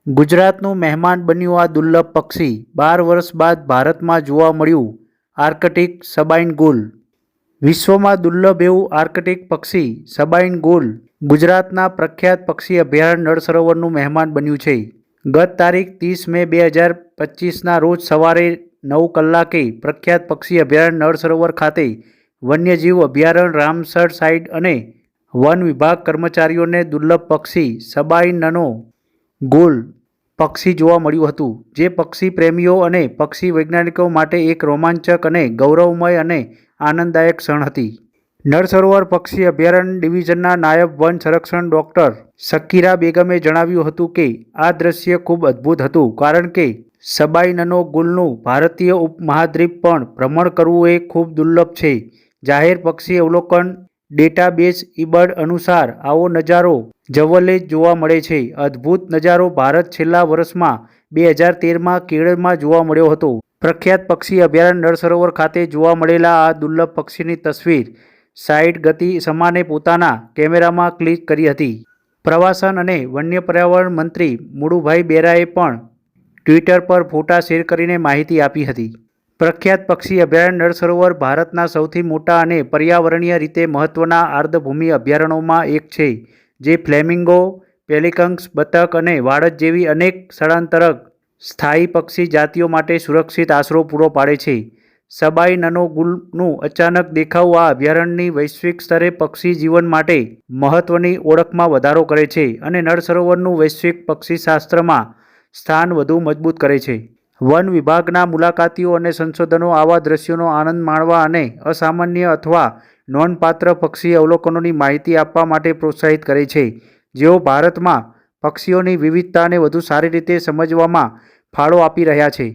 ગુજરાતનું મહેમાન બન્યું આ દુર્લભ પક્ષી 12 વર્ષ બાદ ભારતમાં જોવા મળ્યું આર્કટિક સબાઇન ગુલ। વિશ્વમાં દુર્લભ એવું આર્કટિક પક્ષી સબાઇન ગુલ ગુજરાતના પ્રખ્યાત પક્ષી અભયારણ્ય નળ સરોવરનું મહેમાન બન્યું છે। ગત તારીખ 30 મે 2025ના રોજ સવારે 9 કલાકે પ્રખ્યાત પક્ષી અભયારણ્ય નળ સરોવર ખાતે વન્યજીવ અભયારણ્ય રામસર સાઇટ અને વન વિભાગ કર્મચારીઓને દુર્લભ પક્ષી સબાઇનનો ગુલ પક્ષી જોવા મળ્યું હતું, જે પક્ષી પ્રેમીઓ અને પક્ષી વૈજ્ઞાનિકો માટે એક રોમાંચક અને ગૌરવમય અને આનંદદાયક ક્ષણ હતી। નળ સરોવર પક્ષી અભયારણ્ય ડિવિઝનના નાયબ વન સંરક્ષક ડોક્ટર શકીરા બેગમે જણાવ્યું હતું કે આ દ્રશ્ય ખૂબ અદ્ભુત હતું કારણ કે સબાઇનનો ગુલનું ભારતીય ઉપમહાદ્વીપ પર ભ્રમણ કરવું એ ખૂબ દુર્લભ છે। જાહેર પક્ષી અવલોકન ડેટાબેઝ ઈબર્ડ અનુસાર આવો નજારો જવલ્લે જ જોવા મળે છે। અદ્ભુત નજારો ભારત છેલ્લા વર્ષમાં 2013માં કેરળમાં જોવા મળ્યો હતો। પ્રખ્યાત પક્ષી અભયારણ્ય નળ સરોવર ખાતે જોવા મળેલા આ દુર્લભ પક્ષીની તસવીર સાઇટ ગતિ સમાને પોતાના કેમેરામાં ક્લિક કરી હતી। પ્રવાસન અને વન્ય પર્યાવરણ મંત્રી મુળુભાઈ બેરાએ પણ ટ્વિટર પર ફોટા શેર કરીને માહિતી આપી હતી। પ્રખ્યાત પક્ષી અભયારણ્ય નળ સરોવર ભારતના સૌથી મોટા અને પર્યાવરણીય રીતે મહત્વના આર્દ્રભૂમિ અભયારણ્યોમાં એક છે, જે ફ્લેમિંગો, પેલિકન્સ, બતક અને વાડજ જેવી અનેક સ્થળાંતરક સ્થાયી પક્ષી જાતિઓ માટે સુરક્ષિત આશરો પૂરો પાડે છે। સબાઇનનો ગુલનું અચાનક દેખાવ આ અભયારણ્યની વૈશ્વિક સ્તરે પક્ષી જીવન માટે મહત્વની ઓળખમાં વધારો કરે છે અને નળ સરોવરનું વૈશ્વિક પક્ષીશાસ્ત્રમાં સ્થાન વધુ મજબૂત કરે છે। વન વિભાગના મુલાકાતીઓ અને સંશોધનો આવા દ્રશ્યોનો આનંદ માણવા અને અસામાન્ય અથવા નોંધપાત્ર પક્ષી અવલોકનોની માહિતી આપવા માટે પ્રોત્સાહિત કરે છે, જેઓ ભારતમાં પક્ષીઓની વિવિધતાને વધુ સારી રીતે સમજવામાં ફાળો આપી રહ્યા છે।